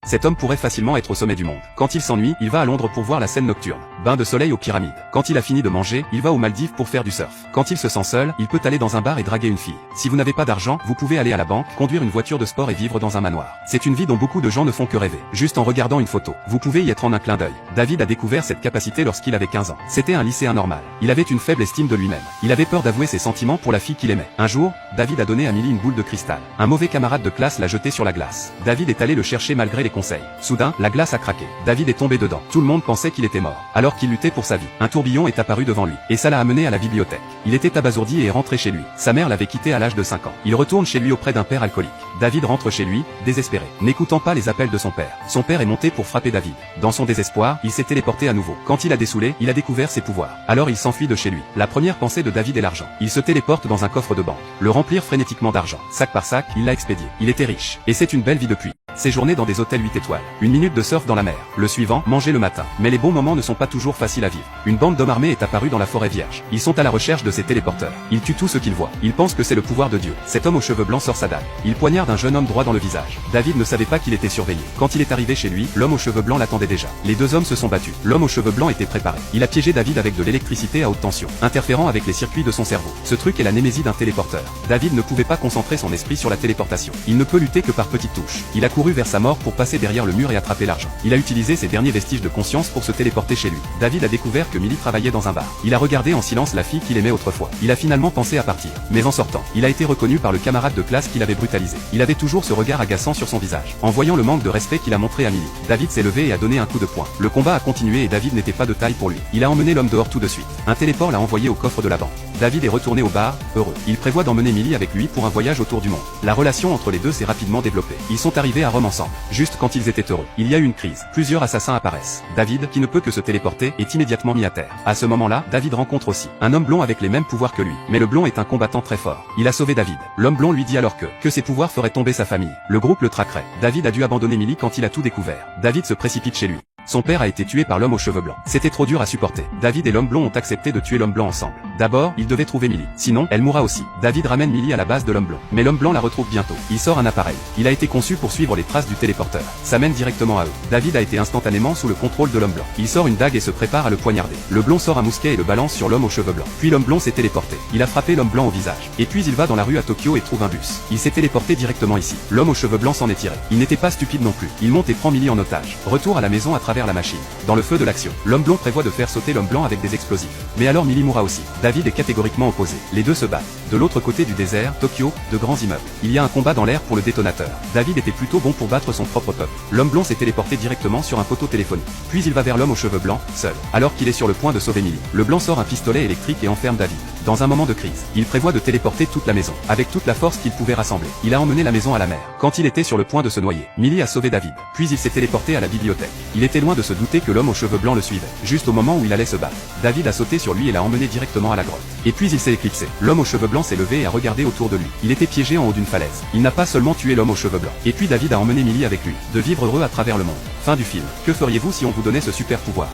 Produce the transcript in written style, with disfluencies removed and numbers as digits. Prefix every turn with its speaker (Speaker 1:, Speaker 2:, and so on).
Speaker 1: Cet homme pourrait facilement être au sommet du monde. Quand il s'ennuie, il va à Londres pour voir la scène nocturne. Bain de soleil aux pyramides. Quand il a fini de manger, il va aux Maldives pour faire du surf. Quand il se sent seul, il peut aller dans un bar et draguer une fille. Si vous n'avez pas d'argent, vous pouvez aller à la banque, conduire une voiture de sport et vivre dans un manoir. C'est une vie dont beaucoup de gens ne font que rêver. Juste en regardant une photo, vous pouvez y être en un clin d'œil. David a découvert cette capacité lorsqu'il avait 15 ans. C'était un lycéen normal. Il avait une faible estime de lui-même. Il avait peur d'avouer ses sentiments pour la fille qu'il aimait. Un jour, David a donné à Millie une boule de cristal. Un mauvais camarade de classe l'a jetée sur la glace. David est allé le chercher malgré les conseils. Soudain, la glace a craqué. David est tombé dedans. Tout le monde pensait qu'il était mort, alors qu'il luttait pour sa vie. Un tourbillon est apparu devant lui, et ça l'a amené à la bibliothèque. Il était abasourdi et est rentré chez lui. Sa mère l'avait quitté à l'âge de 5 ans. Il retourne chez lui auprès d'un père alcoolique. David rentre chez lui, désespéré, n'écoutant pas les appels de son père. Son père est monté pour frapper David. Dans son désespoir, il s'est téléporté à nouveau. Quand il a dessoulé, il a découvert ses pouvoirs. Alors il s'enfuit de chez lui. La première pensée de David est l'argent. Il se téléporte dans un coffre de banque, le remplir frénétiquement d'argent. Sac par sac, il l'a expédié. Il était riche, et c'est une belle vie depuis. Séjourner dans des hôtels 8 étoiles. Une minute de surf dans la mer. Le suivant, manger le matin. Mais les bons moments ne sont pas toujours faciles à vivre. Une bande d'hommes armés est apparue dans la forêt vierge. Ils sont à la recherche de ces téléporteurs. Ils tuent tout ce qu'ils voient. Ils pensent que c'est le pouvoir de Dieu. Cet homme aux cheveux blancs sort sa dague. Il poignarde un jeune homme droit dans le visage. David ne savait pas qu'il était surveillé. Quand il est arrivé chez lui, l'homme aux cheveux blancs l'attendait déjà. Les deux hommes se sont battus. L'homme aux cheveux blancs était préparé. Il a piégé David avec de l'électricité à haute tension, interférant avec les circuits de son cerveau. Ce truc est la némésie d'un téléporteur. David ne pouvait pas concentrer son esprit sur la téléportation. Il ne peut lutter que par petites touches. Il a couru vers sa mort pour passer derrière le mur et attraper l'argent. Il a utilisé ses derniers vestiges de conscience pour se téléporter chez lui. David a découvert que Millie travaillait dans un bar. Il a regardé en silence la fille qu'il aimait autrefois. Il a finalement pensé à partir. Mais en sortant, il a été reconnu par le camarade de classe qu'il avait brutalisé. Il avait toujours ce regard agaçant sur son visage. En voyant le manque de respect qu'il a montré à Millie, David s'est levé et a donné un coup de poing. Le combat a continué et David n'était pas de taille pour lui. Il a emmené l'homme dehors tout de suite. Un téléport l'a envoyé au coffre de la banque. David est retourné au bar, heureux. Il prévoit d'emmener Millie avec lui pour un voyage autour du monde. La relation entre les deux s'est rapidement développée. Ils sont arrivés à Rome ensemble. Juste quand ils étaient heureux, il y a eu une crise. Plusieurs assassins apparaissent. David, qui ne peut que se téléporter, est immédiatement mis à terre. À ce moment-là, David rencontre aussi un homme blond avec les mêmes pouvoirs que lui. Mais le blond est un combattant très fort. Il a sauvé David. L'homme blond lui dit alors que ses pouvoirs feraient tomber sa famille. Le groupe le traquerait. David a dû abandonner Millie quand il a tout découvert. David se précipite chez lui. Son père a été tué par l'homme aux cheveux blancs. C'était trop dur à supporter. David et l'homme blond ont accepté de tuer l'homme blanc ensemble. D'abord, ils devaient trouver Millie. Sinon, elle mourra aussi. David ramène Millie à la base de l'homme blond. Mais l'homme blanc la retrouve bientôt. Il sort un appareil. Il a été conçu pour suivre les traces du téléporteur. Ça mène directement à eux. David a été instantanément sous le contrôle de l'homme blanc. Il sort une dague et se prépare à le poignarder. Le blond sort un mousquet et le balance sur l'homme aux cheveux blancs. Puis l'homme blond s'est téléporté. Il a frappé l'homme blanc au visage. Et puis il va dans la rue à Tokyo et trouve un bus. Il s'est téléporté directement ici. L'homme aux cheveux blancs s'en est tiré. Il n'était pas stupide non plus. Il monte et prend Millie en otage. Retour à la maison à travers la machine. Dans le feu de l'action, l'homme blond prévoit de faire sauter l'homme blanc avec des explosifs. Mais alors Millie mourra aussi. David est catégoriquement opposé. Les deux se battent. De l'autre côté du désert, Tokyo, de grands immeubles. Il y a un combat dans l'air pour le détonateur. David était plutôt bon pour battre son propre peuple. L'homme blond s'est téléporté directement sur un poteau téléphonique. Puis il va vers l'homme aux cheveux blancs, seul. Alors qu'il est sur le point de sauver Millie, le blanc sort un pistolet électrique et enferme David. Dans un moment de crise, il prévoit de téléporter toute la maison, avec toute la force qu'il pouvait rassembler. Il a emmené la maison à la mer. Quand il était sur le point de se noyer, Millie a sauvé David. Puis il s'est téléporté à la bibliothèque. Il était loin de se douter que l'homme aux cheveux blancs le suivait. Juste au moment où il allait se battre, David a sauté sur lui et l'a emmené directement à la grotte. Et puis il s'est éclipsé. L'homme aux cheveux blancs s'est levé et a regardé autour de lui. Il était piégé en haut d'une falaise. Il n'a pas seulement tué l'homme aux cheveux blancs. Et puis David a emmené Millie avec lui. De vivre heureux à travers le monde. Fin du film. Que feriez-vous si on vous donnait ce super pouvoir ?